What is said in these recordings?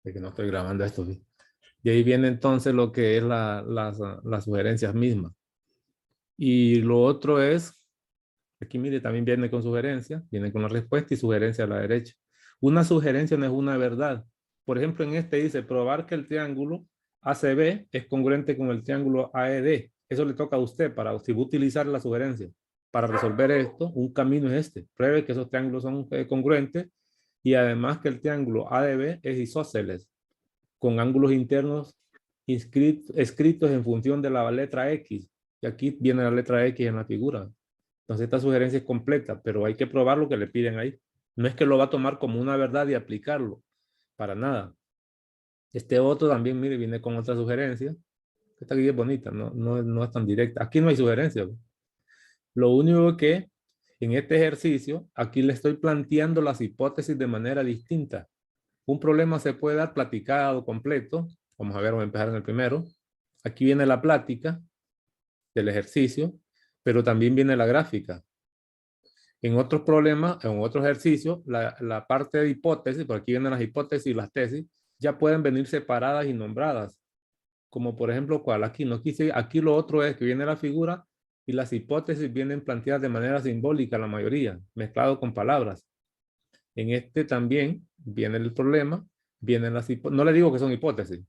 de que no estoy grabando esto. ¿Sí? Y ahí viene entonces lo que es las sugerencias mismas. Y lo otro es, aquí mire, también viene con sugerencia, viene con la respuesta y sugerencia a la derecha. Una sugerencia no es una verdad. Por ejemplo, en este dice, probar que el triángulo ACB es congruente con el triángulo AED. Eso le toca a usted para si va a utilizar la sugerencia. Para resolver esto, un camino es este. Pruebe que esos triángulos son congruentes y además que el triángulo ADB es isósceles con ángulos internos escritos en función de la letra X. Y aquí viene la letra X en la figura. Entonces esta sugerencia es completa, pero hay que probar lo que le piden ahí. No es que lo va a tomar como una verdad y aplicarlo, para nada. Este otro también, mire, viene con otra sugerencia. Esta aquí es bonita, no es tan directa. Aquí no hay sugerencia. Lo único que en este ejercicio, aquí le estoy planteando las hipótesis de manera distinta. Un problema se puede dar platicado completo. Vamos a ver, vamos a empezar en el primero. Aquí viene la plática del ejercicio, pero también viene la gráfica. En otros problemas, en otros ejercicios, la parte de hipótesis, por aquí vienen las hipótesis y las tesis, ya pueden venir separadas y nombradas. Como por ejemplo, ¿cuál? Aquí no quise, aquí lo otro es que viene la figura y las hipótesis vienen planteadas de manera simbólica, la mayoría, mezclado con palabras. En este también viene el problema, vienen las hipótesis, no le digo que son hipótesis,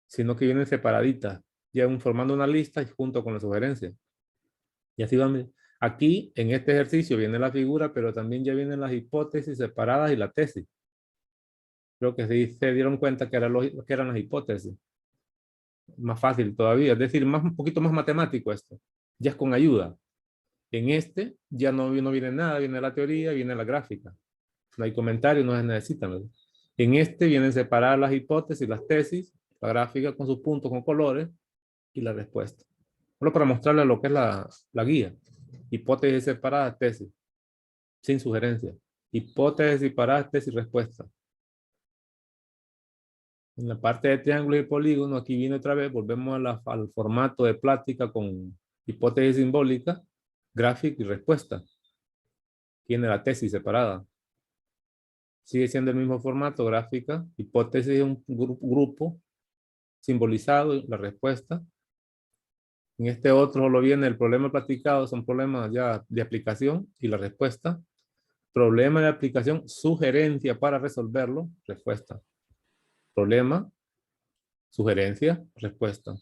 sino que vienen separaditas, ya formando una lista junto con la sugerencia. Y así van. Aquí, en este ejercicio, viene la figura, pero también ya vienen las hipótesis separadas y la tesis. Creo que sí se dieron cuenta que, que eran las hipótesis. Más fácil todavía, es decir, un poquito más matemático esto. Ya es con ayuda. En este ya no viene nada, viene la teoría, viene la gráfica. No hay comentarios, no se necesitan, ¿verdad? En este vienen separadas las hipótesis, las tesis, la gráfica con sus puntos, con colores y la respuesta. Solo para mostrarle lo que es la guía. Hipótesis separadas, tesis, sin sugerencia. Hipótesis separadas, tesis, respuesta. En la parte de triángulo y polígono, aquí viene otra vez, volvemos al formato de plática con hipótesis simbólica, gráfica y respuesta. Tiene la tesis separada. Sigue siendo el mismo formato, gráfica, hipótesis de un grupo simbolizado, la respuesta. En este otro solo viene el problema platicado, son problemas ya de aplicación y la respuesta. Problema de aplicación, sugerencia para resolverlo, respuesta. Problema, sugerencia, respuesta.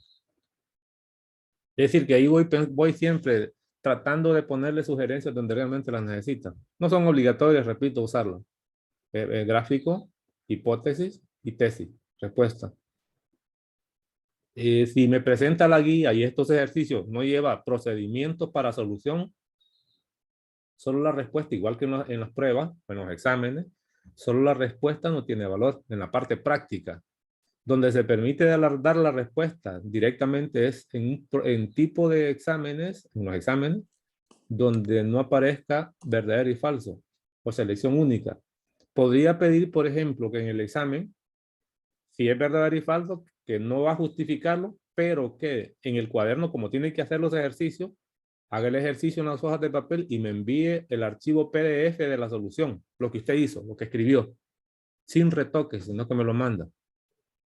Es decir, que ahí voy siempre tratando de ponerle sugerencias donde realmente las necesitan. No son obligatorias, repito, usarlas. Gráfico, hipótesis y tesis, respuesta. Si me presenta la guía y estos ejercicios no lleva procedimientos para solución, solo la respuesta, igual que en las pruebas, en los exámenes, solo la respuesta no tiene valor en la parte práctica. Donde se permite dar la respuesta directamente es en tipo de exámenes, en los exámenes, donde no aparezca verdadero y falso o selección única. Podría pedir, por ejemplo, que en el examen, si es verdadero y falso, que no va a justificarlo, pero que en el cuaderno, como tiene que hacer los ejercicios, haga el ejercicio en las hojas de papel y me envíe el archivo PDF de la solución, lo que usted hizo, lo que escribió, sin retoques, sino que me lo manda.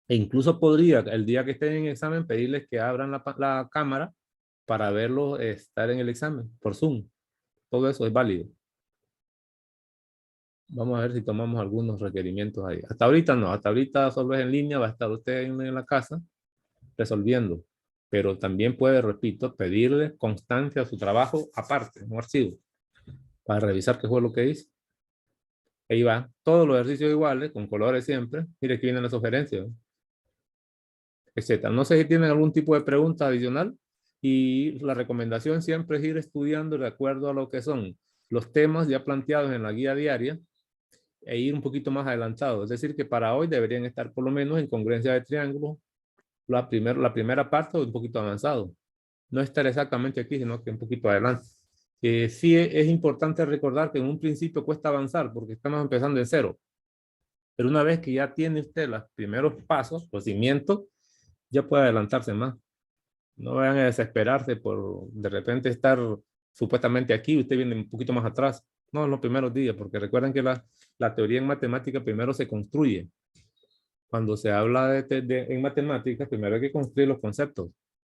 E incluso podría, el día que estén en examen, pedirles que abran la cámara para verlo estar en el examen por Zoom. Todo eso es válido. Vamos a ver si tomamos algunos requerimientos ahí. Hasta ahorita no, hasta ahorita solo es en línea, va a estar usted en la casa resolviendo. Pero también puede, repito, pedirle constancia a su trabajo aparte, un archivo, para revisar qué fue lo que hizo. Ahí va, todos los ejercicios iguales, con colores siempre. Mire, aquí vienen las sugerencias, etcétera. No sé si tienen algún tipo de pregunta adicional y la recomendación siempre es ir estudiando de acuerdo a lo que son los temas ya planteados en la guía diaria e ir un poquito más adelantado. Es decir, que para hoy deberían estar por lo menos en congruencia de triángulos la primera parte un poquito avanzado. No estar exactamente aquí, sino que un poquito adelante. Sí es importante recordar que en un principio cuesta avanzar porque estamos empezando de cero. Pero una vez que ya tiene usted los primeros pasos, los cimientos, ya puede adelantarse más. No vayan a desesperarse por de repente estar supuestamente aquí y usted viene un poquito más atrás. No, en los primeros días, porque recuerden que la teoría en matemática primero se construye. Cuando se habla en matemáticas, primero hay que construir los conceptos.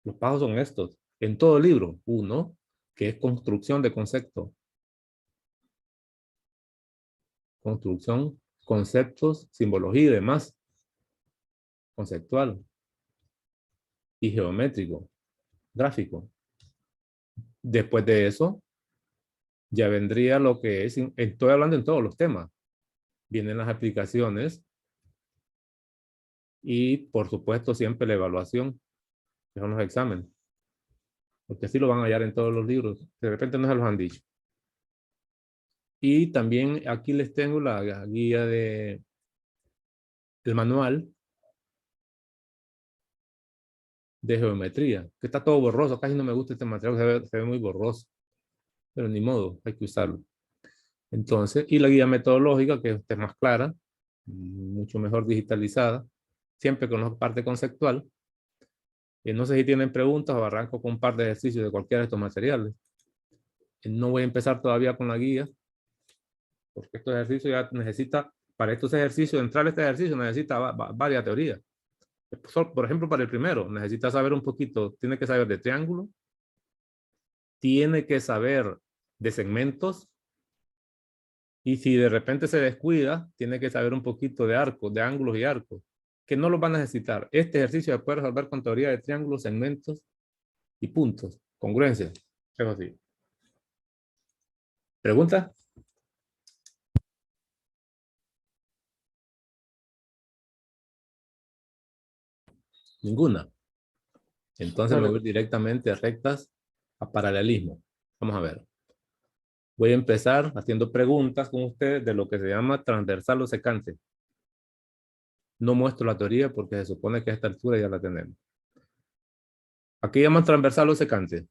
Los pasos son estos. En todo libro, uno, que es construcción de conceptos. Construcción, conceptos, simbología y demás. Conceptual y geométrico, gráfico. Después de eso, ya vendría lo que es, estoy hablando en todos los temas. Vienen las aplicaciones y, por supuesto, siempre la evaluación, que son los exámenes. Porque así lo van a hallar en todos los libros. De repente no se los han dicho. Y también aquí les tengo la guía el manual de geometría, que está todo borroso. Casi no me gusta este material, se ve muy borroso. Pero ni modo, hay que usarlo. Entonces, y la guía metodológica, que es más clara, mucho mejor digitalizada, siempre con la parte conceptual. Y no sé si tienen preguntas o arranco con un par de ejercicios de cualquiera de estos materiales. No voy a empezar todavía con la guía, porque estos ejercicios ya necesita, para estos ejercicios, entrar a este ejercicio necesita varias teorías. Por ejemplo, para el primero, necesita saber un poquito, tiene que saber de triángulo, tiene que saber de segmentos, y si de repente se descuida, tiene que saber un poquito de arcos, de ángulos y arcos, que no los van a necesitar. Este ejercicio se puede resolver con teoría de triángulos, segmentos y puntos. Congruencia. Es así. ¿Pregunta? Ninguna. Entonces me Bueno, voy directamente a rectas a paralelismo. Vamos a ver. Voy a empezar haciendo preguntas con ustedes de lo que se llama transversal o secante. No muestro la teoría porque se supone que a esta altura ya la tenemos. Aquí llaman transversal o secante.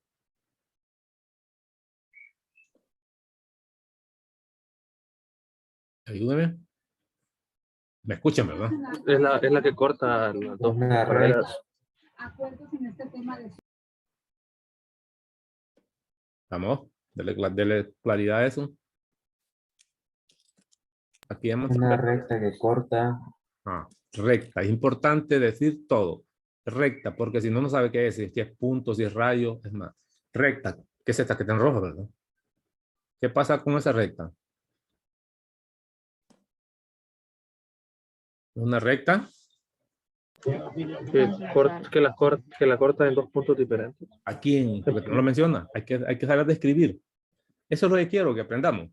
Ayúdame. Me escuchan, ¿verdad? es la que corta las dos Una recta. paralelas. Vamos, dele claridad a eso. Aquí llaman Una transversal. recta que corta. Recta. Es importante decir todo. Recta, porque si no, no sabe qué es. Si es punto, si es rayo, es más. Recta. ¿Qué es esta que está en rojo, verdad? ¿Qué pasa con esa recta? Una recta. Que la corta en dos puntos diferentes. ¿A quién? Porque no lo menciona. Hay que saber describir. Eso es lo que quiero que aprendamos.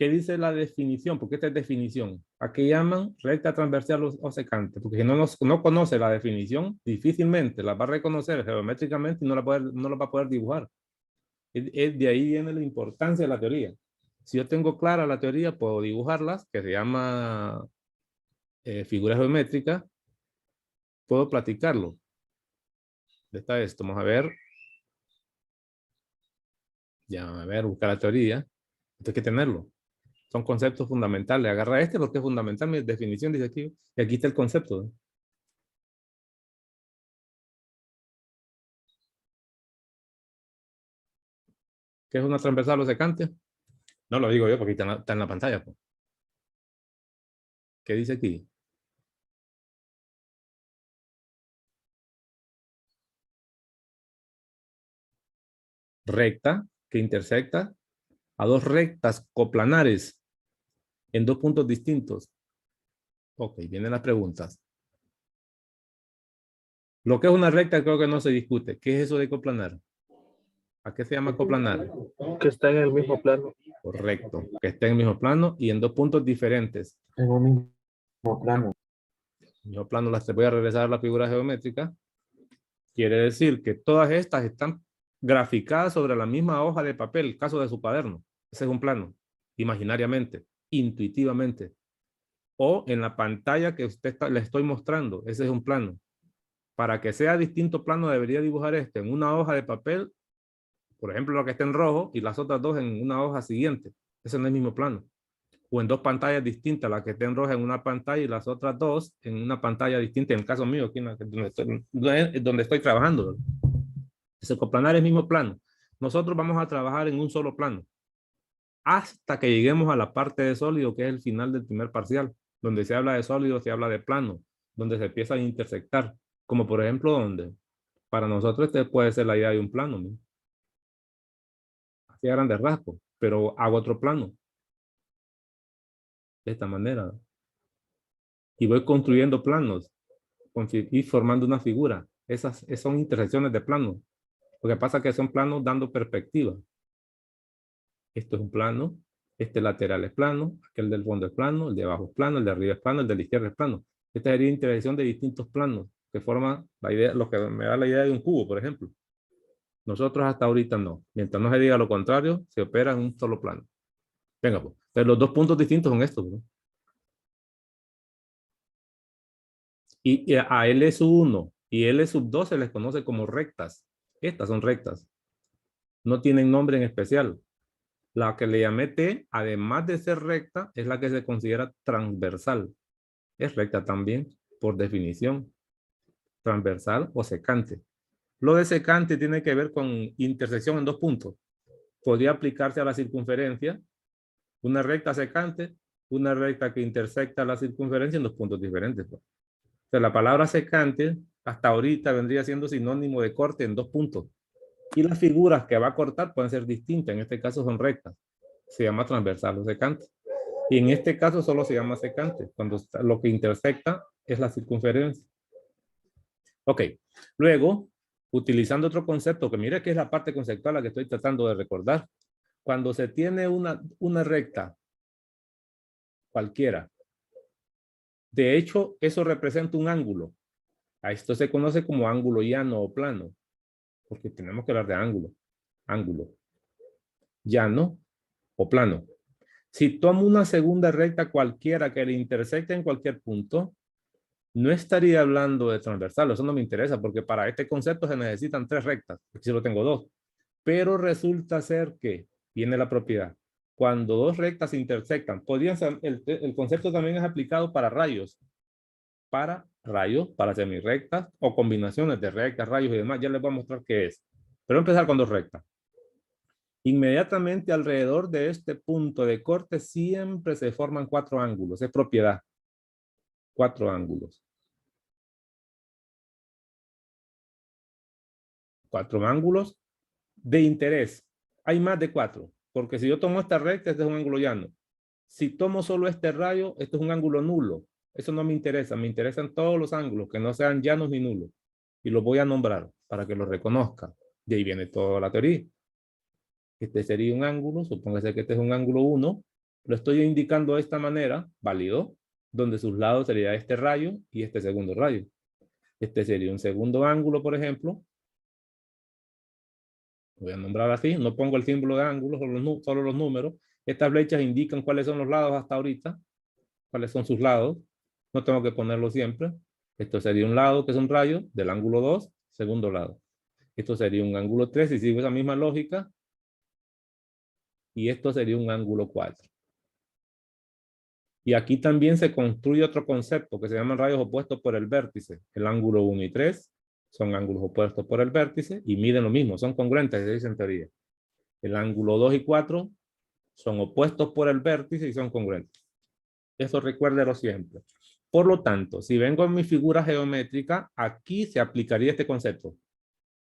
¿Qué dice la definición? Porque esta es definición. ¿A qué llaman recta transversal o secante? Porque si no conoce la definición, difícilmente la va a reconocer geométricamente y no la va a poder dibujar. De ahí viene la importancia de la teoría. Si yo tengo clara la teoría, puedo dibujarlas, que se llama figuras geométricas, puedo platicarlo. Está esto, vamos a ver. Ya, a ver, buscar la teoría. Esto hay que tenerlo. Son conceptos fundamentales. Agarra este porque es fundamental. Mi definición dice aquí. Y aquí está el concepto, ¿no? ¿Qué es una transversal o secante? No lo digo yo porque está en la pantalla, pues. ¿Qué dice aquí? Recta que intersecta a dos rectas coplanares en dos puntos distintos. Ok, vienen las preguntas. Lo que es una recta creo que no se discute. ¿Qué es eso de coplanar? ¿A qué se llama coplanar? Que está en el mismo plano. Correcto, que esté en el mismo plano y en dos puntos diferentes. En un mismo plano. Yo plano las voy a regresar a la figura geométrica. Quiere decir que todas estas están graficadas sobre la misma hoja de papel, el caso de su cuaderno. Ese es un plano, imaginariamente, intuitivamente. O en la pantalla que le estoy mostrando, ese es un plano. Para que sea distinto plano, debería dibujar este en una hoja de papel, por ejemplo, lo que está en rojo, y las otras dos en una hoja siguiente. Ese no es el mismo plano. O en dos pantallas distintas, la que está en roja en una pantalla y las otras dos en una pantalla distinta. En el caso mío, aquí donde estoy trabajando. Ese coplanar es el mismo plano. Nosotros vamos a trabajar en un solo plano hasta que lleguemos a la parte de sólido, que es el final del primer parcial. Donde se habla de sólido, se habla de plano. donde se empieza a intersectar. Como por ejemplo, donde para nosotros este puede ser la idea de un plano, ¿no? Así a grandes rasgos, pero hago otro plano. De esta manera. Y voy construyendo planos y formando una figura. Esas son intersecciones de planos. Lo que pasa es que son planos dando perspectiva. Esto es un plano, este lateral es plano, aquel del fondo es plano, el de abajo es plano, el de arriba es plano, el de la izquierda es plano. Esta sería intersección de distintos planos que forman la idea, lo que me da la idea de un cubo, por ejemplo. Nosotros hasta ahorita no. Mientras no se diga lo contrario, se opera en un solo plano. Venga, pues. Entonces, los dos puntos distintos son estos, ¿no? Y a L1 y L2 se les conoce como rectas. Estas son rectas. No tienen nombre en especial. La que le llamé T, además de ser recta, es la que se considera transversal. Es recta también, por definición. Transversal o secante. Lo de secante tiene que ver con intersección en dos puntos. Podría aplicarse a la circunferencia. Una recta secante, una recta que intersecta la circunferencia en dos puntos diferentes. O sea, la palabra secante hasta ahorita vendría siendo sinónimo de corte en dos puntos. Y las figuras que va a cortar pueden ser distintas. En este caso son rectas. Se llama transversal o secante. Y en este caso solo se llama secante, cuando lo que intersecta es la circunferencia. Ok. Luego, utilizando otro concepto, que mire que es la parte conceptual la que estoy tratando de recordar. Cuando se tiene una recta cualquiera, de hecho, eso representa un ángulo. A esto se conoce como ángulo llano o plano, porque tenemos que hablar de ángulo. Ángulo llano o plano. Si tomo una segunda recta cualquiera que le intersecte en cualquier punto, no estaría hablando de transversal. Eso no me interesa, porque para este concepto se necesitan tres rectas. Aquí solo tengo dos. Pero resulta ser que viene la propiedad. Cuando dos rectas se intersectan, el concepto también es aplicado para rayos, para semirrectas o combinaciones de rectas, rayos y demás. Ya les voy a mostrar qué es. Pero voy a empezar con dos rectas. Inmediatamente alrededor de este punto de corte siempre se forman cuatro ángulos. Es propiedad. Cuatro ángulos. Cuatro ángulos de interés. Hay más de cuatro. Porque si yo tomo esta recta, este es un ángulo llano. Si tomo solo este rayo, esto es un ángulo nulo. Eso no me interesa. Me interesan todos los ángulos que no sean llanos ni nulos. Y los voy a nombrar para que los reconozca. De ahí viene toda la teoría. Este sería un ángulo. Supóngase que este es un ángulo 1. Lo estoy indicando de esta manera, válido, donde sus lados sería este rayo y este segundo rayo. Este sería un segundo ángulo, por ejemplo. Voy a nombrar así. No pongo el símbolo de ángulo, solo los números. Estas flechas indican cuáles son los lados hasta ahorita. Cuáles son sus lados. No tengo que ponerlo siempre. Esto sería un lado que es un rayo del ángulo 2, segundo lado. Esto sería un ángulo 3 y sigo esa misma lógica. Y esto sería un ángulo 4. Y aquí también se construye otro concepto que se llaman rayos opuestos por el vértice. El ángulo 1 y 3 son ángulos opuestos por el vértice y miden lo mismo, son congruentes, se dice en teoría. El ángulo 2 y 4 son opuestos por el vértice y son congruentes. Eso recuérdelo siempre. Por lo tanto, si vengo en mi figura geométrica, aquí se aplicaría este concepto.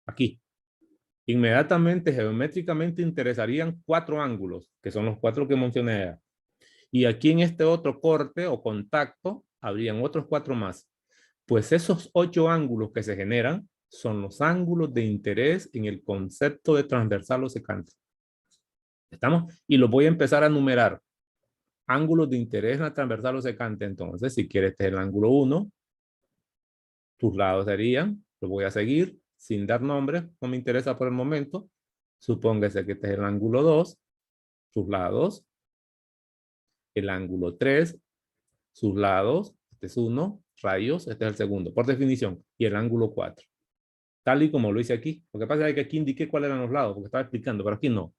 Aquí. Inmediatamente, geométricamente, interesarían cuatro ángulos, que son los cuatro que mencioné. Y aquí en este otro corte o contacto, habrían otros cuatro más. Pues esos 8 ángulos que se generan son los ángulos de interés en el concepto de transversal o secante. ¿Estamos? Y los voy a empezar a numerar. Ángulos de interés en la transversal o secante. Entonces, si quieres, este es el ángulo 1. Tus lados serían, lo voy a seguir sin dar nombres, no me interesa por el momento. Supóngase que este es el ángulo 2, sus lados. El ángulo 3, sus lados. Este es 1, rayos, este es el segundo, por definición. Y el ángulo 4. Tal y como lo hice aquí. Lo que pasa es que aquí indiqué cuáles eran los lados, porque estaba explicando, pero aquí no.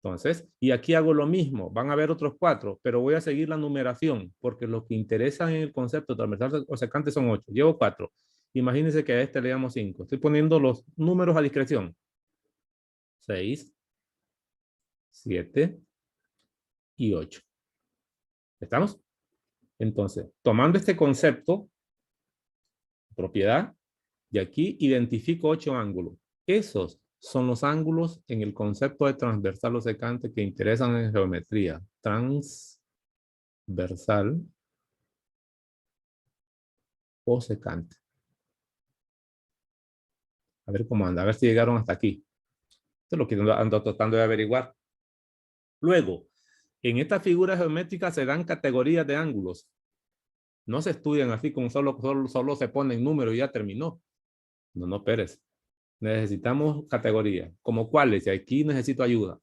Entonces, y aquí hago lo mismo. Van a haber otros 4, pero voy a seguir la numeración, porque lo que interesa en el concepto transversal o secante son 8. Llevo 4. Imagínense que a este le damos 5. Estoy poniendo los números a discreción. 6, 7 y 8. ¿Estamos? Entonces, tomando este concepto, propiedad, y aquí identifico 8 ángulos. Esos son los ángulos en el concepto de transversal o secante que interesan en geometría. Transversal o secante. A ver cómo anda, a ver si llegaron hasta aquí. Esto es lo que ando tratando de averiguar. Luego, en esta figura geométrica se dan categorías de ángulos. No se estudian así como solo se ponen números y ya terminó. No, Pérez. Necesitamos categorías. ¿Como cuáles? Y aquí necesito ayuda.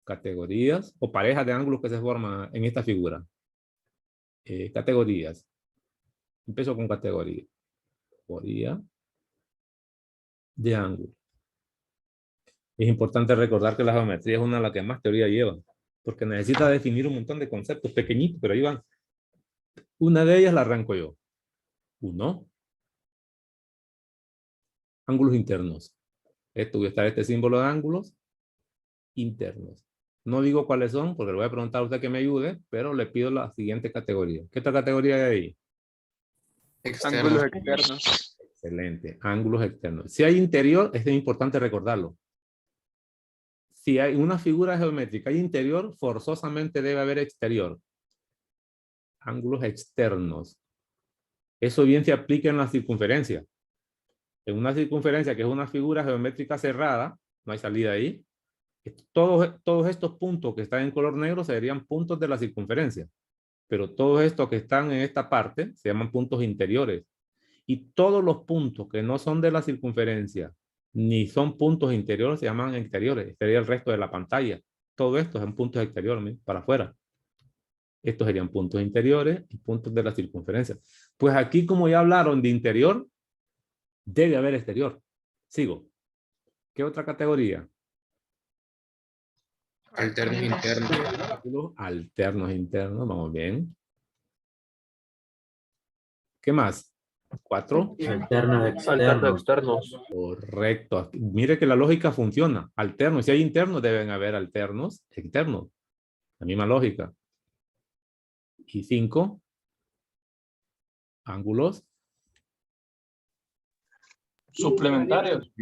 Categorías o parejas de ángulos que se forman en esta figura. Categorías. Empiezo con categoría. Categoría de ángulo. Es importante recordar que la geometría es una de las que más teoría lleva, porque necesita definir un montón de conceptos pequeñitos, pero ahí van. Una de ellas la arranco yo. 1. Ángulos internos. Esto voy a estar este símbolo de ángulos internos. No digo cuáles son, porque le voy a preguntar a usted que me ayude, pero le pido la siguiente categoría. ¿Qué otra categoría hay ahí? Ángulos externos. Excelente. Ángulos externos. Si hay interior, es importante recordarlo. Si hay una figura geométrica, hay interior, forzosamente debe haber exterior. Ángulos externos. Eso bien se aplica en la circunferencia. En una circunferencia que es una figura geométrica cerrada, no hay salida ahí. Todos estos puntos que están en color negro serían puntos de la circunferencia. Pero todos estos que están en esta parte se llaman puntos interiores. Y todos los puntos que no son de la circunferencia ni son puntos interiores se llaman exteriores. Este sería el resto de la pantalla. Todo esto son puntos exteriores para afuera. Estos serían puntos interiores y puntos de la circunferencia. Pues aquí, como ya hablaron de interior, debe haber exterior. Sigo. ¿Qué otra categoría? Alternos internos. Alternos internos, vamos bien. ¿Qué más? 4. Alternos Alternos externos. externos. Correcto. Mire que la lógica funciona. Alternos. Si hay internos, deben haber alternos externos. La misma lógica. Y 5. Ángulos. Suplementarios.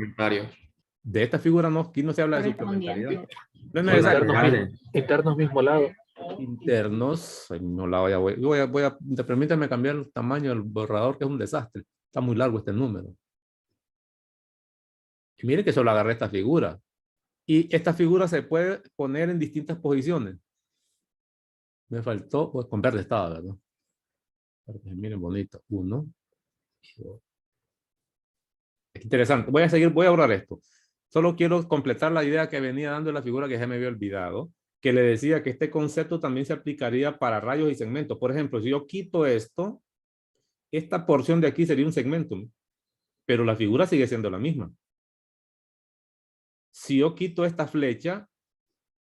De esta figura no, aquí no se habla de suplementariedad. No es necesario. Internos mismo lado. Internos, al mismo lado ya permítame cambiar el tamaño del borrador, que es un desastre. Está muy largo este número. Y mire que solo agarré esta figura. Y esta figura se puede poner en distintas posiciones. Me faltó, pues con verde estaba, ¿verdad? Para que miren bonito. 1 y 2. Es interesante. Voy a borrar esto. Solo quiero completar la idea que venía dando en la figura que ya me había olvidado, que le decía que este concepto también se aplicaría para rayos y segmentos. Por ejemplo, si yo quito esto, esta porción de aquí sería un segmento, pero la figura sigue siendo la misma. Si yo quito esta flecha,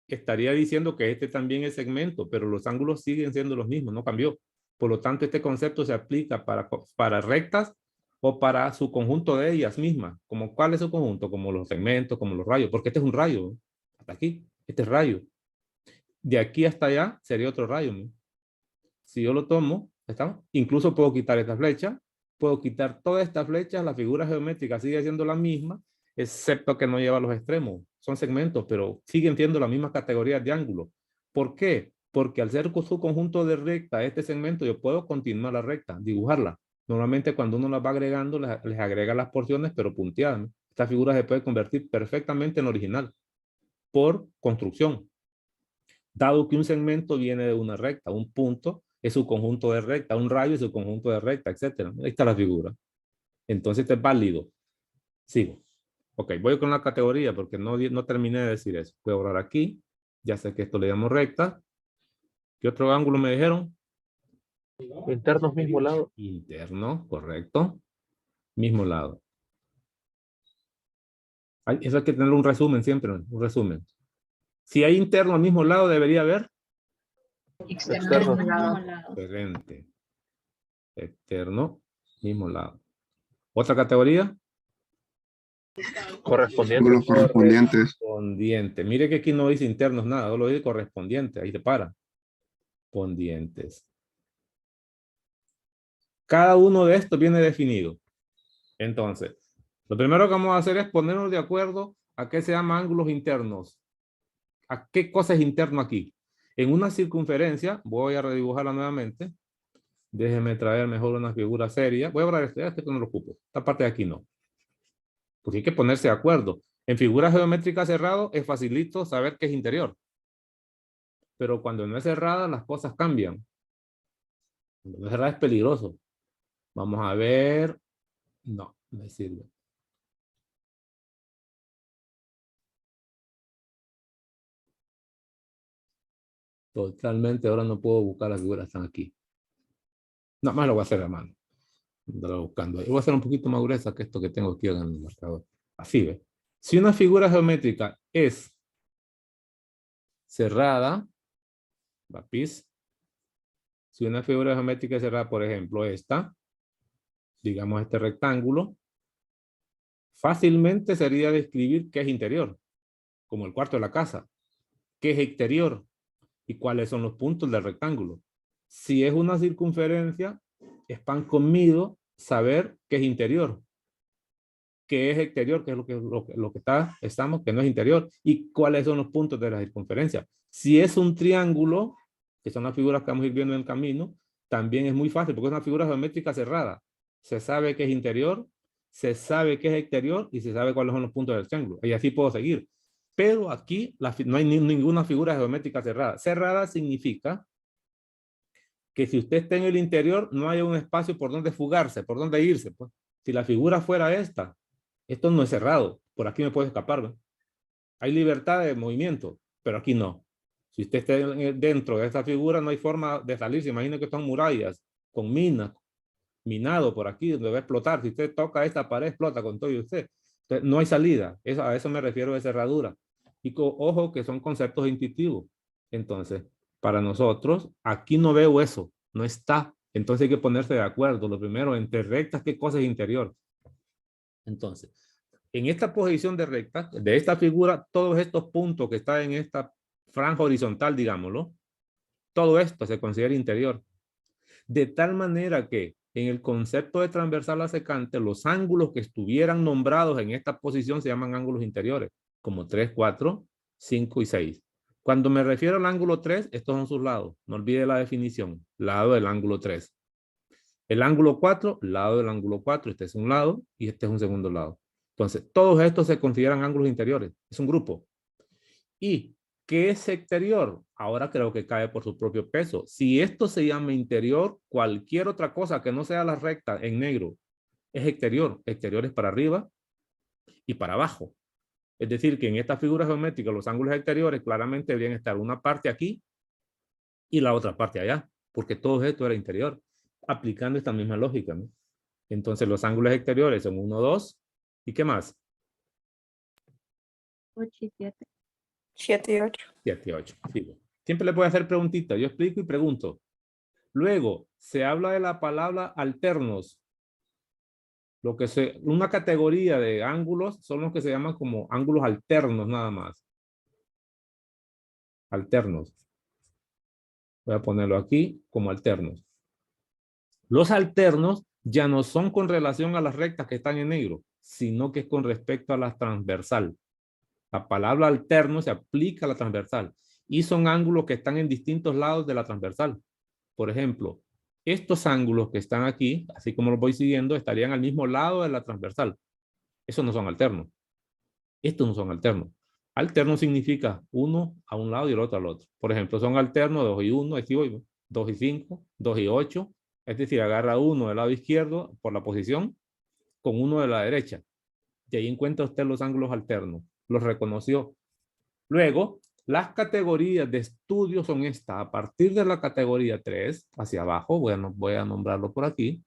estaría diciendo que este también es segmento, pero los ángulos siguen siendo los mismos, no cambió. Por lo tanto, este concepto se aplica para rectas o para su conjunto de ellas mismas. Como, ¿cuál es su conjunto? Como los segmentos, como los rayos, porque este es un rayo. Hasta aquí, este es rayo. De aquí hasta allá sería otro rayo, ¿no? Si yo lo tomo, ¿está? Incluso puedo quitar esta flecha, puedo quitar toda esta flecha, la figura geométrica sigue siendo la misma, excepto que no lleva los extremos. Son segmentos, pero siguen siendo las mismas categorías de ángulo. ¿Por qué? Porque al ser su conjunto de recta, este segmento, yo puedo continuar la recta, dibujarla. Normalmente cuando uno las va agregando, les agrega las porciones, pero punteadas, ¿no? Esta figura se puede convertir perfectamente en original por construcción. Dado que un segmento viene de una recta, un punto es su conjunto de recta, un rayo es su conjunto de recta, etc. Ahí está la figura. Entonces este es válido. Sigo. Ok, voy con la categoría porque no terminé de decir eso. Voy a borrar aquí. Ya sé que esto le llamo recta. ¿Qué otro ángulo me dijeron? Internos mismo lado. Interno, correcto. Mismo lado. Eso hay que tener un resumen siempre, un resumen. Si hay interno al mismo lado, debería haber Externo. excelente. Externo, mismo lado. ¿Otra categoría? Correspondiente. Los correspondientes. Correspondiente. Mire que aquí no dice internos nada, solo dice correspondiente. Ahí se para. Correspondientes. Cada uno de estos viene definido. Entonces, lo primero que vamos a hacer es ponernos de acuerdo a qué se llaman ángulos internos. ¿A qué cosa es interno aquí? En una circunferencia, voy a redibujarla nuevamente. Déjeme traer mejor una figura seria. Voy a borrar este que no lo ocupo. Esta parte de aquí no. Porque hay que ponerse de acuerdo. En figuras geométricas cerradas es facilito saber qué es interior. Pero cuando no es cerrada, las cosas cambian. Cuando no es cerrada es peligroso. Vamos a ver. No, me sirve. Totalmente, ahora no puedo buscar las figuras, están aquí. Nada más lo voy a hacer a mano. Lo buscando. Y voy a hacer un poquito más gruesa que esto que tengo aquí en el marcador. Así ve. Si una figura geométrica es cerrada, lápiz. Si una figura geométrica es cerrada, por ejemplo, esta, digamos este rectángulo, fácilmente sería describir qué es interior, como el cuarto de la casa. ¿Qué es exterior? ¿Y cuáles son los puntos del rectángulo? Si es una circunferencia, es pan comido saber qué es interior. ¿Qué es exterior? ¿Qué es lo que estamos, que no es interior? ¿Y cuáles son los puntos de la circunferencia? Si es un triángulo, que son las figuras que vamos a ir viendo en el camino, también es muy fácil porque es una figura geométrica cerrada. Se sabe qué es interior, se sabe qué es exterior y se sabe cuáles son los puntos del triángulo. Y así puedo seguir. Pero aquí no hay ninguna figura geométrica cerrada. Cerrada significa que si usted está en el interior, no hay un espacio por donde fugarse, por donde irse. Pues. Si la figura fuera esta, esto no es cerrado. Por aquí me puedo escapar. ¿No? Hay libertad de movimiento, pero aquí no. Si usted está dentro de esta figura, no hay forma de salirse. Imagina que son murallas con minas, minado por aquí, donde va a explotar. Si usted toca esta pared, explota con todo y usted. Entonces, no hay salida. A eso me refiero de cerradura. Y ojo que son conceptos intuitivos. Entonces, para nosotros, aquí no veo eso. No está. Entonces hay que ponerse de acuerdo. Lo primero, entre rectas, ¿qué cosa es interior? Entonces, en esta posición de recta, de esta figura, todos estos puntos que están en esta franja horizontal, digámoslo, todo esto se considera interior. De tal manera que en el concepto de transversal a secante, los ángulos que estuvieran nombrados en esta posición se llaman ángulos interiores, como 3, 4, 5 y 6. Cuando me refiero al ángulo 3, estos son sus lados. No olvide la definición, lado del ángulo 3. El ángulo 4, lado del ángulo 4, este es un lado y este es un segundo lado. Entonces, todos estos se consideran ángulos interiores. Es un grupo. ¿Y qué es exterior? Ahora creo que cae por su propio peso. Si esto se llama interior, cualquier otra cosa que no sea la recta en negro es exterior. Exterior es para arriba y para abajo. Es decir, que en esta figura geométrica los ángulos exteriores claramente deberían estar una parte aquí y la otra parte allá, porque todo esto era interior, aplicando esta misma lógica, ¿no? Entonces los ángulos exteriores son 1, 2, ¿y qué más? 8 y 7. 7 y 8. 7 y 8. Sigo. Siempre le puedo hacer preguntitas. Yo explico y pregunto. Luego, se habla de la palabra alternos. Una categoría de ángulos son los que se llaman como ángulos alternos nada más. Alternos. Voy a ponerlo aquí como alternos. Los alternos ya no son con relación a las rectas que están en negro, sino que es con respecto a la transversal. La palabra alterno se aplica a la transversal y son ángulos que están en distintos lados de la transversal. Por ejemplo, estos ángulos que están aquí, así como los voy siguiendo, estarían al mismo lado de la transversal. Esos no son alternos. Estos no son alternos. Alterno significa uno a un lado y el otro al otro. Por ejemplo, son alternos 2 y 1, aquí voy, 2 y 5, 2 y 8. Es decir, agarra uno del lado izquierdo por la posición con uno de la derecha. Y ahí encuentra usted los ángulos alternos. Los reconoció. Luego, las categorías de estudio son estas. A partir de la categoría 3, hacia abajo, voy a nombrarlo por aquí.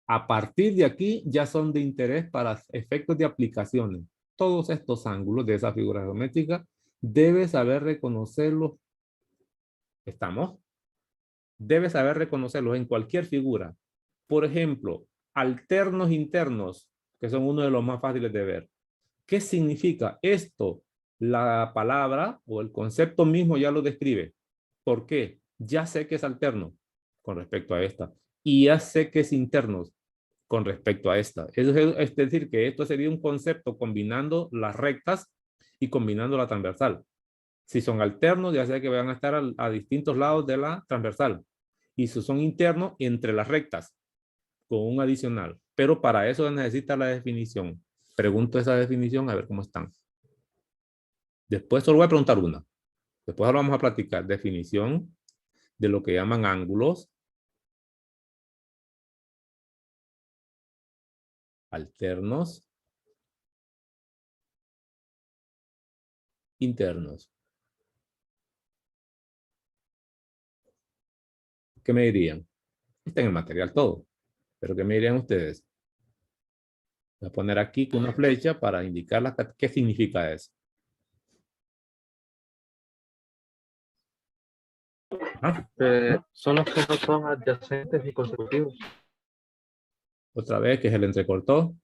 A partir de aquí ya son de interés para efectos de aplicaciones. Todos estos ángulos de esa figura geométrica debe saber reconocerlos. ¿Estamos? Debe saber reconocerlos en cualquier figura. Por ejemplo, alternos internos, que son uno de los más fáciles de ver. ¿Qué significa esto? La palabra o el concepto mismo ya lo describe. ¿Por qué? Ya sé que es alterno con respecto a esta. Y ya sé que es interno. con respecto a esta. Es decir, que esto sería un concepto combinando las rectas y combinando la transversal. Si son alternos, ya sea que van a estar a distintos lados de la transversal. Y si son internos, entre las rectas, con un adicional. Pero para eso necesita la definición. Pregunto esa definición a ver cómo están. Después solo voy a preguntar una. Después ahora vamos a platicar definición de lo que llaman ángulos alternos, internos. ¿Qué me dirían? Está en el material todo. Pero ¿qué me dirían ustedes? Voy a poner aquí con una flecha para indicar qué significa eso. ¿Ah? Son los que no son adyacentes ni consecutivos. Otra vez que se le entrecortó.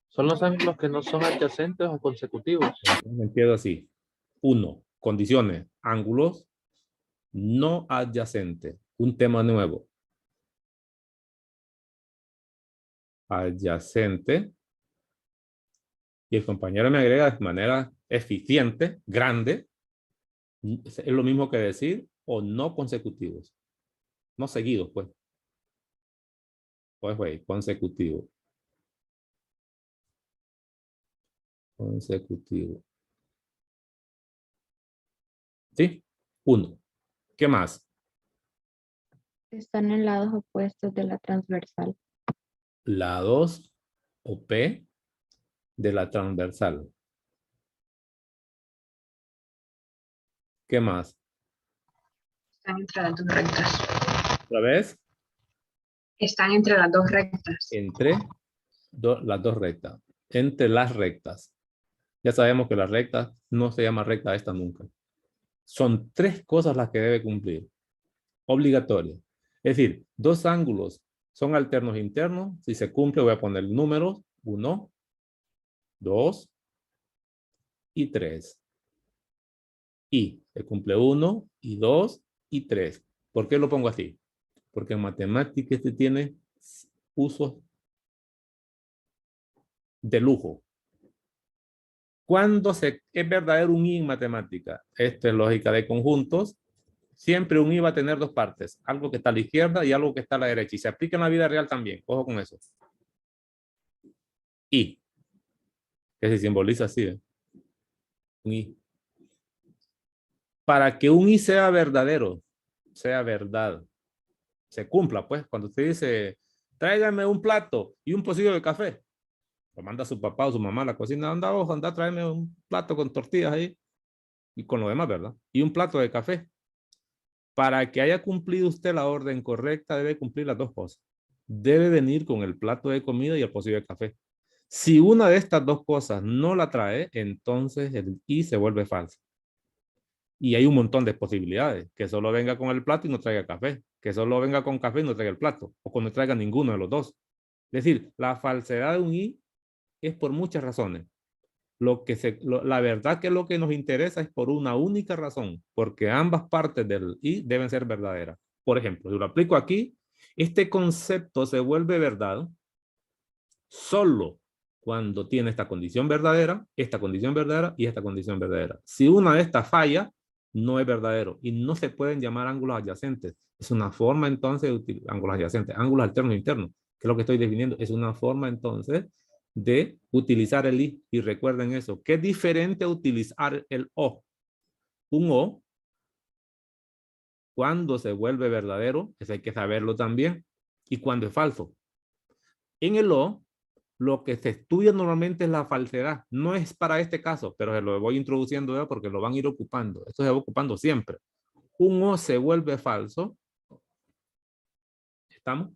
Son los ángulos que no son adyacentes o consecutivos. Empiezo así. 1. Condiciones. Ángulos no adyacentes. Un tema nuevo. Adyacente. Y el compañero me agrega de manera eficiente, grande. Es lo mismo que decir o no consecutivos. No seguidos, pues. Pues, güey, consecutivo. Consecutivo. ¿Sí? 1. ¿Qué más? Están en lados opuestos de la transversal. Lados o P de la transversal. ¿Qué más? Están entre las dos rectas. ¿Otra vez? Están entre las dos rectas. Entre las dos rectas. Entre las rectas. Ya sabemos que las rectas no se llama recta esta nunca. Son 3 cosas las que debe cumplir. Obligatorias. Es decir, 2 ángulos son alternos internos. Si se cumple voy a poner números. 1, 2 y 3. Y se cumple 1 y 2 y 3. ¿Por qué lo pongo así? Porque en matemáticas este tiene usos de lujo. ¿Cuándo es verdadero un I en matemática? Esto es lógica de conjuntos. Siempre un I va a tener 2 partes. Algo que está a la izquierda y algo que está a la derecha. Y se aplica en la vida real también. Ojo con eso. I. Que se simboliza así. Un I. Para que un I sea verdadero, sea verdad, se cumpla, pues. Cuando usted dice, tráigame un plato y un pocillo de café. Lo manda su papá o su mamá a la cocina. Anda, tráeme un plato con tortillas ahí. Y con lo demás, ¿verdad? Y un plato de café. Para que haya cumplido usted la orden correcta, debe cumplir las 2 cosas. Debe venir con el plato de comida y el pocillo de café. Si una de estas 2 cosas no la trae, entonces el I se vuelve falso. Y hay un montón de posibilidades. Que solo venga con el plato y no traiga café. Que solo venga con café y no traiga el plato. O que no traiga ninguno de los 2. Es decir, la falsedad de un I es por muchas razones. La verdad que lo que nos interesa es por una única razón, porque ambas partes del I deben ser verdaderas. Por ejemplo, si lo aplico aquí, este concepto se vuelve verdad solo cuando tiene esta condición verdadera y esta condición verdadera. Si una de estas falla, no es verdadero y no se pueden llamar ángulos adyacentes. Es una forma entonces de ángulos adyacentes, ángulos alternos internos, que es lo que estoy definiendo. Es una forma entonces de utilizar el I. Y recuerden eso, que es diferente a utilizar el O. Un O, cuando se vuelve verdadero, eso hay que saberlo también, y cuando es falso. En el O, lo que se estudia normalmente es la falsedad. No es para este caso, pero se lo voy introduciendo ya porque lo van a ir ocupando. Esto se va ocupando siempre. Un O se vuelve falso. ¿Estamos?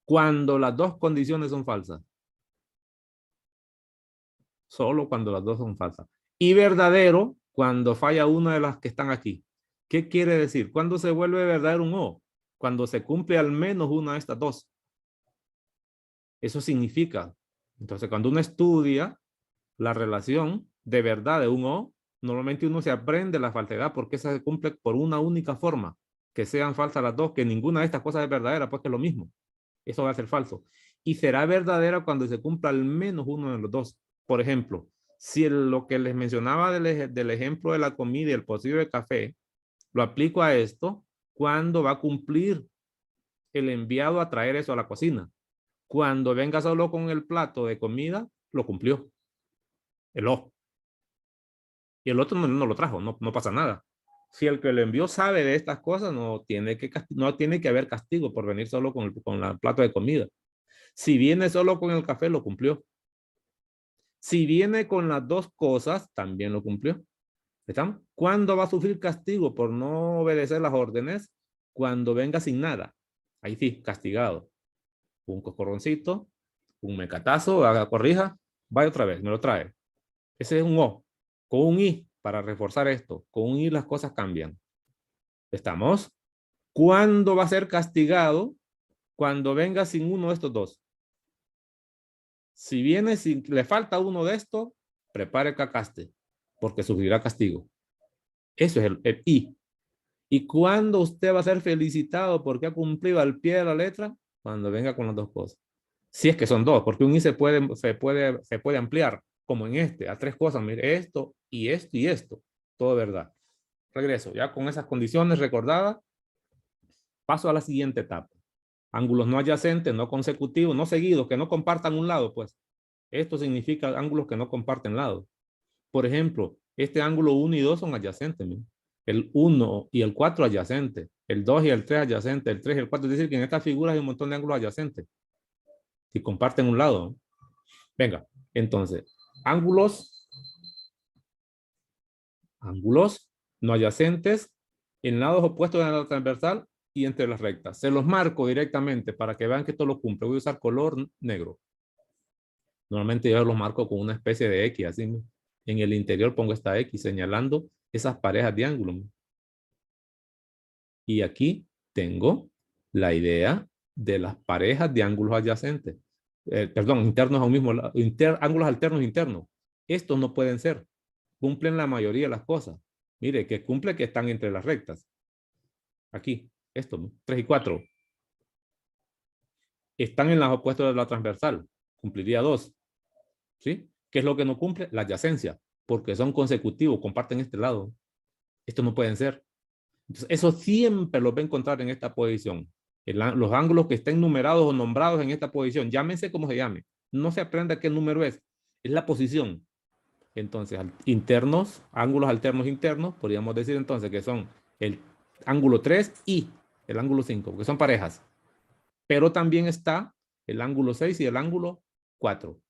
Cuando las 2 condiciones son falsas. Solo cuando las 2 son falsas. Y verdadero cuando falla una de las que están aquí. ¿Qué quiere decir? ¿Cuándo se vuelve verdadero un O? Cuando se cumple al menos una de estas 2. Eso significa. Entonces, cuando uno estudia la relación de verdad de un O, normalmente uno se aprende la falsedad porque esa se cumple por una única forma. que sean falsas las dos, que ninguna de estas cosas es verdadera, pues que es lo mismo. Eso va a ser falso. Y será verdadera cuando se cumpla al menos uno de los dos. Por ejemplo, si lo que les mencionaba del ejemplo de la comida y el pocillo de café, lo aplico a esto, ¿cuándo va a cumplir el enviado a traer eso a la cocina? Cuando venga solo con el plato de comida, lo cumplió. El O. Y el otro no lo trajo, no pasa nada. Si el que lo envió sabe de estas cosas, no tiene que haber castigo por venir solo con el plato de comida. Si viene solo con el café, lo cumplió. Si viene con las dos cosas, también lo cumplió. ¿Estamos? ¿Cuándo va a sufrir castigo por no obedecer las órdenes? Cuando venga sin nada. Ahí sí, castigado. Un coscorroncito, un mecatazo, haga corrija, vaya otra vez, me lo trae. Ese es un O. Con un I, para reforzar esto, con un I las cosas cambian. ¿Estamos? ¿Cuándo va a ser castigado? Cuando venga sin uno de estos dos. Si viene sin, le falta uno de estos, prepare cacaste, porque sufrirá castigo. Eso es el I. ¿Y cuándo usted va a ser felicitado porque ha cumplido al pie de la letra? Cuando venga con las dos cosas. Si es que son dos, porque un I se puede ampliar, como en este, a tres cosas. Mire, esto y esto y esto. Todo verdad. Regreso, ya con esas condiciones recordadas, paso a la siguiente etapa. Ángulos no adyacentes, no consecutivos, no seguidos, que no compartan un lado, pues. Esto significa ángulos que no comparten lado. Por ejemplo, este ángulo 1 y 2 son adyacentes. ¿No? El 1 y el 4 adyacentes. El 2 y el 3 adyacentes. El 3 y el 4. Es decir, que en estas figuras hay un montón de ángulos adyacentes. Si comparten un lado. ¿No? Venga, entonces, ángulos no adyacentes en lados opuestos de la transversal y entre las rectas. Se los marco directamente para que vean que esto lo cumple. Voy a usar color negro. Normalmente yo los marco con una especie de X, así. ¿No? En el interior pongo esta X señalando esas parejas de ángulos. Y aquí tengo la idea de las parejas de ángulos adyacentes. Perdón, internos a un mismo lado, ángulos alternos internos. Estos no pueden ser. Cumplen la mayoría de las cosas. Mire, que cumple que están entre las rectas. Aquí, esto, ¿no? 3 y 4. Están en las opuestas de la transversal. Cumpliría 2. ¿Sí? ¿Qué es lo que no cumple? La adyacencia. Porque son consecutivos, comparten este lado. Estos no pueden ser. Entonces, eso siempre lo va a encontrar en esta posición. Los ángulos que estén numerados o nombrados en esta posición, llámense como se llame. No se aprenda qué número es la posición. Entonces, internos, ángulos alternos internos, podríamos decir entonces que son el ángulo 3 y el ángulo 5, porque son parejas. Pero también está el ángulo 6 y el ángulo 4.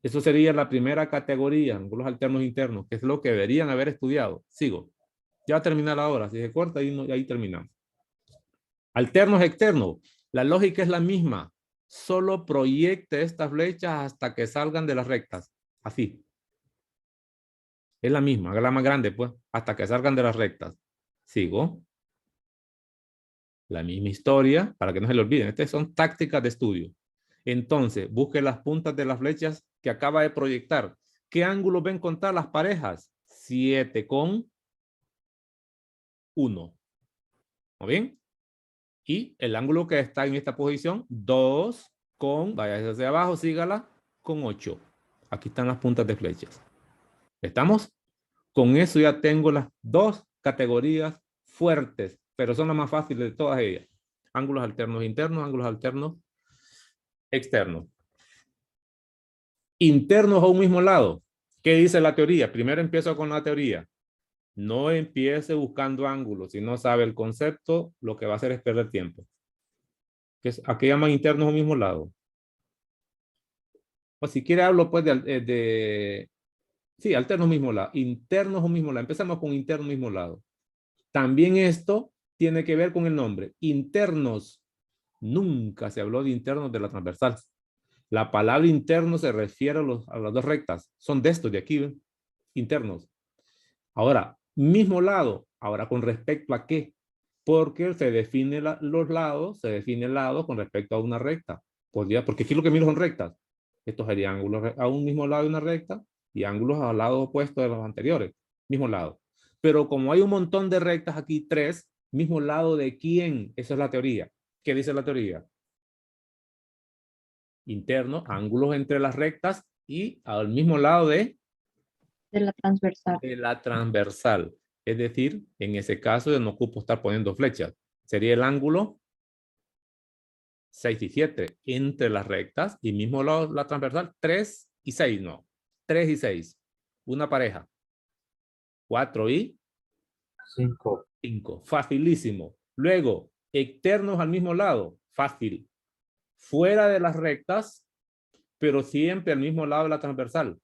Eso sería la primera categoría, ángulos alternos internos, que es lo que deberían haber estudiado. Sigo. Ya va a terminar la hora. Si se corta, ahí terminamos. Alternos externos. La lógica es la misma. Solo proyecte estas flechas hasta que salgan de las rectas. Así. Es la misma. Haga la más grande, pues. Hasta que salgan de las rectas. Sigo. La misma historia, para que no se le olviden. Estas son tácticas de estudio. Entonces, busque las puntas de las flechas que acaba de proyectar. ¿Qué ángulos ven contar las parejas? 7 con 1. ¿Muy bien? Y el ángulo que está en esta posición, 2 con, vaya hacia abajo, sígala, con 8. Aquí están las puntas de flechas. ¿Estamos? Con eso ya tengo las dos categorías fuertes, pero son las más fáciles de todas ellas. Ángulos alternos internos, ángulos alternos externos. Internos a un mismo lado. ¿Qué dice la teoría? Primero empiezo con la teoría. No empiece buscando ángulos. Si no sabe el concepto, lo que va a hacer es perder tiempo. ¿A qué llaman internos a un mismo lado? O si quiere hablo pues sí, alternos mismo lado. Internos a un mismo lado. Empezamos con internos mismo lado. También esto tiene que ver con el nombre. Internos. Nunca se habló de internos de la transversal. La palabra interno se refiere a las dos rectas. Son de estos de aquí, ¿ven? Internos. Ahora, mismo lado. Ahora, ¿con respecto a qué? Porque se define los lados, se define el lado con respecto a una recta. Porque aquí lo que miro son rectas. Estos serían ángulos a un mismo lado de una recta y ángulos al lado opuesto de los anteriores. Mismo lado. Pero como hay un montón de rectas aquí, 3, ¿Mismo lado de quién? Esa es la teoría. ¿Qué dice la teoría? Interno, ángulos entre las rectas y al mismo lado de la transversal. la transversal. Es decir, en ese caso yo no ocupo estar poniendo flechas. Sería el ángulo 6 y 7 entre las rectas y mismo lado la transversal 3 y 6, no. 3 y 6. Una pareja. 4 y 5. 5. Facilísimo. Luego, externos al mismo lado. Fácil. Fuera de las rectas, pero siempre al mismo lado de la transversal.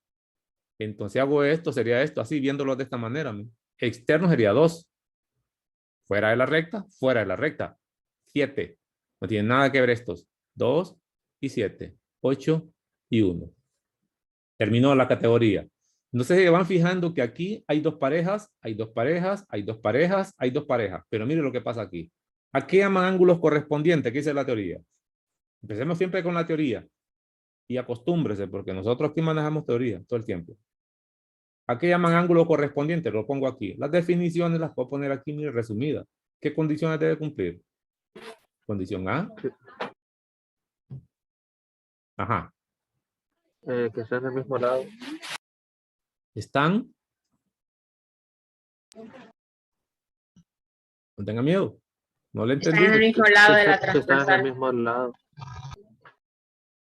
Entonces hago esto, sería esto, así viéndolo de esta manera. Externo sería 2. Fuera de la recta, fuera de la recta. 7. No tienen nada que ver estos. 2 y 7. 8 y 1. Terminó la categoría. No sé si van fijando que aquí hay dos parejas, hay dos parejas, hay dos parejas, hay dos parejas. Pero mire lo que pasa aquí. ¿A qué llaman ángulos correspondientes? ¿Qué dice la teoría? Empecemos siempre con la teoría. Y acostúmbrese, porque nosotros aquí manejamos teoría todo el tiempo. ¿A qué llaman ángulo correspondiente? Lo pongo aquí. Las definiciones las puedo poner aquí, mire, resumidas. ¿Qué condiciones debe cumplir? Condición A. Ajá. Que sean del mismo lado. Están. No tenga miedo. No le entendí. Están en el mismo lado de la Que están en el transversal. mismo lado.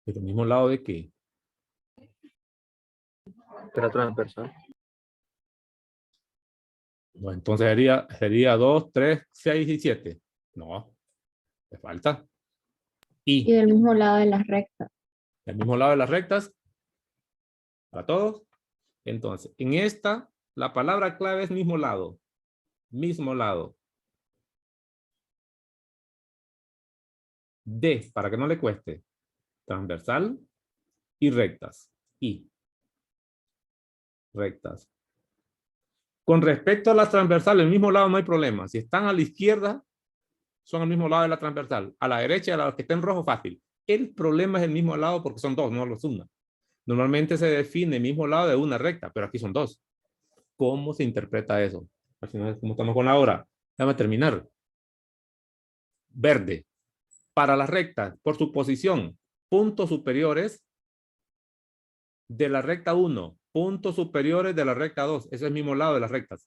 ¿Pero el mismo lado de qué? De la transversal. No, entonces sería 2, 3, 6 y 7. No. Le falta. Y Y del mismo lado de las rectas. el mismo lado de las rectas. Para todos. Entonces, en esta, la palabra clave es mismo lado. Mismo lado. D, para que no le cueste. Transversal y rectas. Y rectas. Con respecto a las transversales, el mismo lado no hay problema. Si están a la izquierda, son al mismo lado de la transversal. A la derecha, a la que está en rojo, fácil. El problema es el mismo lado porque son dos, no los una. Normalmente se define el mismo lado de una recta, pero aquí son dos. ¿Cómo se interpreta eso? Al final, ¿cómo estamos con la hora? Déjame terminar. Verde. Para las rectas, por su posición, puntos superiores de la recta 1, puntos superiores de la recta 2. Ese es el mismo lado de las rectas.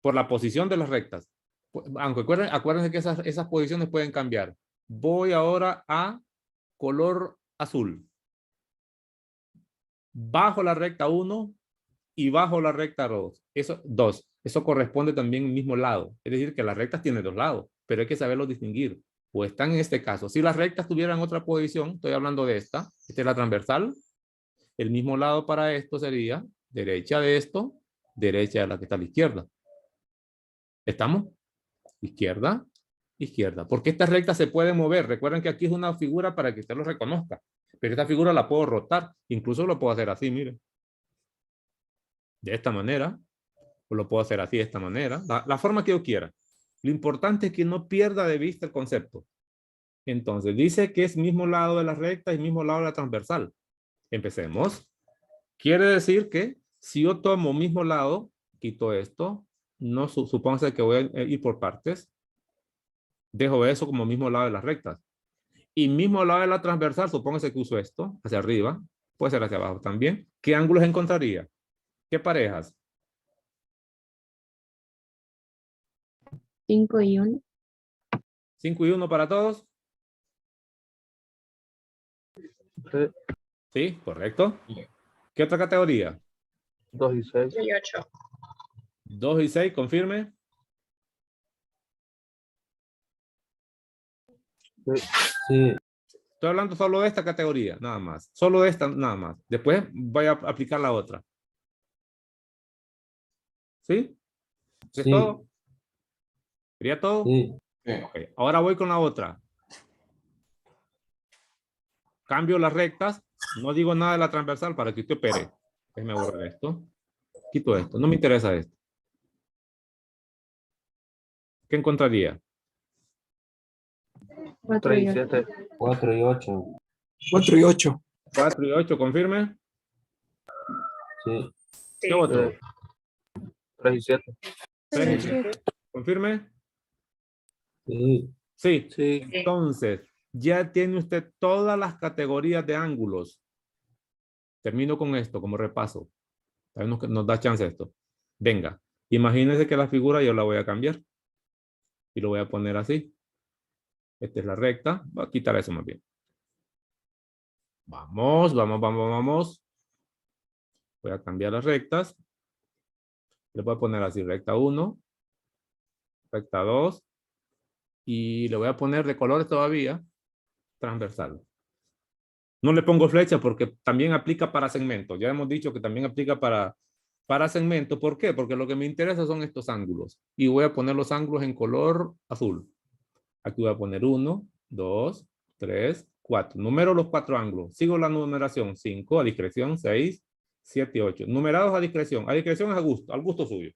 Por la posición de las rectas. Aunque acuérdense que esas posiciones pueden cambiar. Voy ahora a color azul. Bajo la recta 1 y bajo la recta 2. Eso corresponde también al mismo lado. Es decir, que las rectas tienen dos lados, pero hay que saberlos distinguir. O están en este caso. Si las rectas tuvieran otra posición, estoy hablando de esta. Esta es la transversal. El mismo lado para esto sería derecha de esto, derecha de la que está a la izquierda. ¿Estamos? Izquierda, izquierda. Porque esta recta se puede mover. Recuerden que aquí es una figura para que usted lo reconozca. Pero esta figura la puedo rotar. Incluso lo puedo hacer así, miren. De esta manera. O lo puedo hacer así, de esta manera. La forma que yo quiera. Lo importante es que no pierda de vista el concepto. Entonces, dice que es mismo lado de la recta y mismo lado de la transversal. Empecemos. Quiere decir que si yo tomo mismo lado, quito esto, no supóngase que voy a ir por partes, dejo eso como mismo lado de las rectas. Y mismo lado de la transversal, supóngase que uso esto, hacia arriba, puede ser hacia abajo también. ¿Qué ángulos encontraría? ¿Qué parejas? 5 y 1. 5 y 1 para todos. Sí. Sí, correcto. ¿Qué otra categoría? 2 y 6. 2 y 8. 2 y 6, confirme. Sí. Estoy hablando solo de esta categoría, nada más. Solo de esta, nada más. Después voy a aplicar la otra. ¿Sí? ¿Es Sí. todo? ¿Sería todo? Sí. Okay. Ahora voy con la otra. Cambio las rectas. No digo nada de la transversal para que usted opere. Déjeme borrar esto. Quito esto. No me interesa esto. ¿Qué encontraría? 4 3 y y 8. 7. 4 y 8. 4 y 8. 4 y 8, confirme. Sí. ¿Qué otro? 3 y 7. 3 y 7. ¿Confirme? Sí. Sí. Sí. Entonces, ya tiene usted todas las categorías de ángulos. Termino con esto como repaso. También nos da chance esto. Venga, imagínense que la figura yo la voy a cambiar. Y lo voy a poner así. Esta es la recta. Voy a quitar eso más bien. Vamos. Voy a cambiar las rectas. Le voy a poner así, recta 1, recta 2. Y le voy a poner de colores todavía, transversal. No le pongo flecha porque también aplica para segmentos. Ya hemos dicho que también aplica para segmentos. ¿Por qué? Porque lo que me interesa son estos ángulos. Y voy a poner los ángulos en color azul. Aquí voy a poner 1, 2, 3, 4. Numero los 4 ángulos. Sigo la numeración. 5 a discreción, 6, 7 y 8. Numerados a discreción. A discreción es al gusto suyo.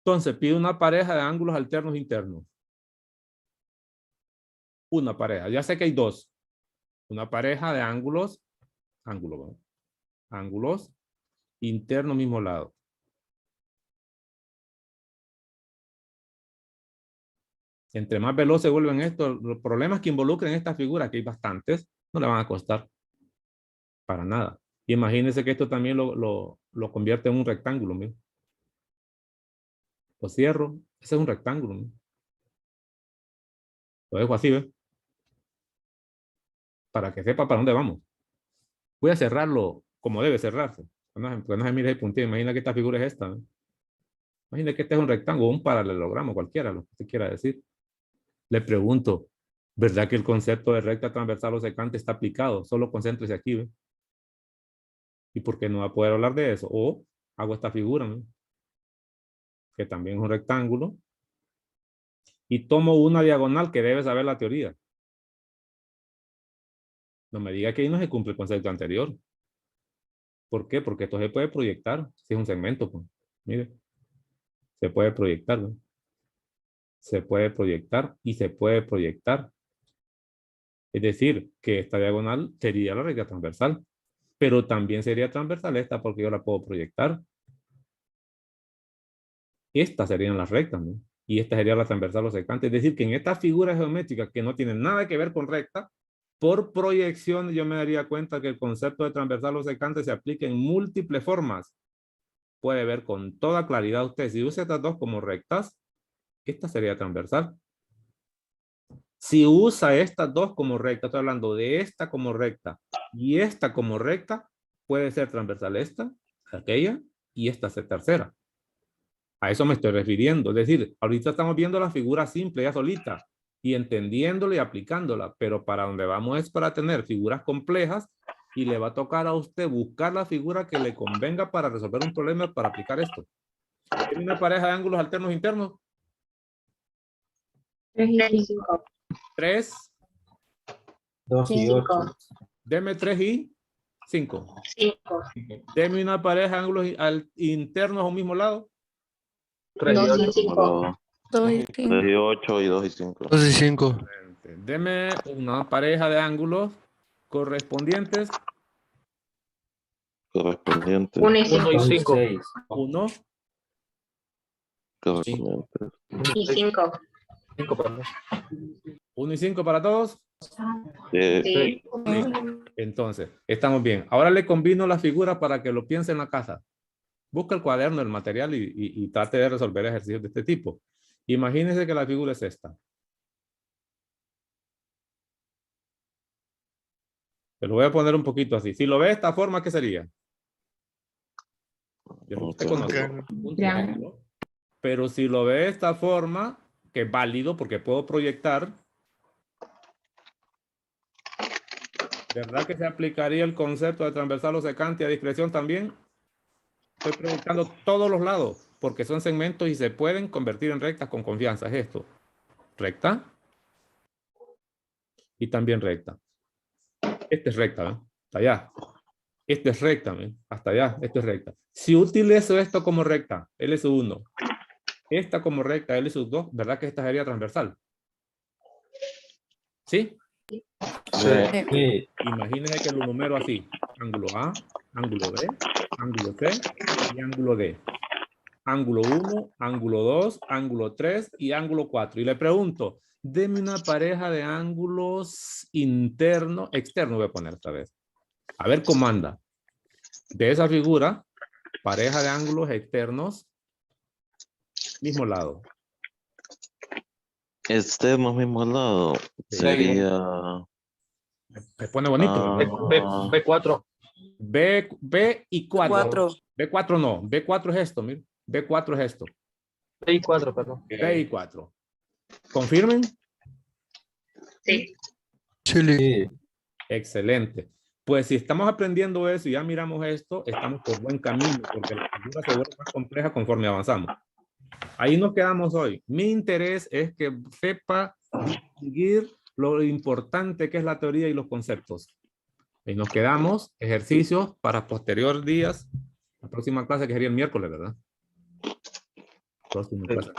Entonces, pido una pareja de ángulos alternos internos. Una pareja. Ya sé que hay dos. Una pareja de ángulos internos mismo lado. Entre más veloz se vuelven estos, los problemas que involucren estas figuras, que hay bastantes, no le van a costar para nada. Y imagínense que esto también lo convierte en un rectángulo. ¿Mira? Lo cierro. Ese es un rectángulo. ¿Mira? Lo dejo así, ¿ves? Para que sepa para dónde vamos. Voy a cerrarlo como debe cerrarse. Porque no se mire el puntito. Imagina que esta figura es esta. ¿no? Imagina que este es un rectángulo, un paralelogramo, cualquiera, lo que usted quiera decir. Le pregunto, ¿verdad que el concepto de recta transversal o secante está aplicado? Solo concéntrese aquí, ¿ve? ¿Y por qué no va a poder hablar de eso? O hago esta figura, ¿no? Que también es un rectángulo. Y tomo una diagonal que debe saber la teoría. No me diga que ahí no se cumple el concepto anterior. ¿Por qué? Porque esto se puede proyectar. Si es un segmento, pues. Mire. Se puede proyectar, ¿no? Se puede proyectar y se puede proyectar. Es decir, que esta diagonal sería la recta transversal. Pero también sería transversal esta porque yo la puedo proyectar. Estas serían las rectas, ¿no? Y esta sería la transversal o secante. Es decir, que en estas figuras geométricas que no tienen nada que ver con recta, por proyección yo me daría cuenta que el concepto de transversal o secante se aplica en múltiples formas. Puede ver con toda claridad usted. Si usa estas dos como rectas, esta sería transversal. Si usa estas dos como recta, estoy hablando de esta como recta y esta como recta, puede ser transversal esta, aquella y esta tercera. A eso me estoy refiriendo. Es decir, ahorita estamos viendo la figura simple ya solita y entendiéndola y aplicándola, pero para donde vamos es para tener figuras complejas y le va a tocar a usted buscar la figura que le convenga para resolver un problema para aplicar esto. ¿Tiene una pareja de ángulos alternos internos? 3 y 5. 5. 3. 2 y 8. Deme 3 y 5. 5. Deme una pareja de ángulos internos a un mismo lado. 3 y 2 y 8. 5. 2 y 5. 3 y 8 y 2 y 5. 2 y 5. Deme una pareja de ángulos correspondientes. Correspondientes. 1 y 1 y 5. 5. 6. 1. Correspondientes. Y 5. 5 para 1 y 5 para todos. Sí. Entonces, estamos bien. Ahora le combino la figura para que lo piense en la casa. Busca el cuaderno, el material y trate de resolver ejercicios de este tipo. Imagínense que la figura es esta. Te lo voy a poner un poquito así. Si lo ve de esta forma, ¿qué sería? Usted conoce. Un triángulo. Pero si lo ve de esta forma, que es válido porque puedo proyectar, ¿verdad que se aplicaría el concepto de transversal o secante a discreción también? Estoy proyectando todos los lados porque son segmentos y se pueden convertir en rectas con confianza. Es esto. Recta. Y también recta. Esta es recta, ¿ven? Hasta allá. Esta es recta, ¿ven? Hasta allá. Esto es recta. Si utilizo esto como recta, L1. Esta como recta, L2, ¿verdad que esta sería transversal? ¿Sí? Sí. Imagínense que lo numero así. Ángulo A, ángulo B, ángulo C y ángulo D. ángulo 1, ángulo 2, ángulo 3 y ángulo 4. Y le pregunto, deme una pareja de ángulos internos, externos voy a poner esta vez. A ver cómo anda. De esa figura, pareja de ángulos externos, mismo lado. Externos mismo lado. Sí. Sería. Se pone bonito. B4. B y 4. 4. B4 no. B4 es esto, mire. B4 es esto. B4, perdón. B y 4. ¿Confirmen? Sí. Sí. Excelente. Pues si estamos aprendiendo eso y ya miramos esto, estamos por buen camino porque la figura se vuelve más compleja conforme avanzamos. Ahí nos quedamos hoy. Mi interés es que sepa distinguir lo importante que es la teoría y los conceptos. Y nos quedamos ejercicios para posterior días. La próxima clase que sería el miércoles, ¿verdad? Próxima clase.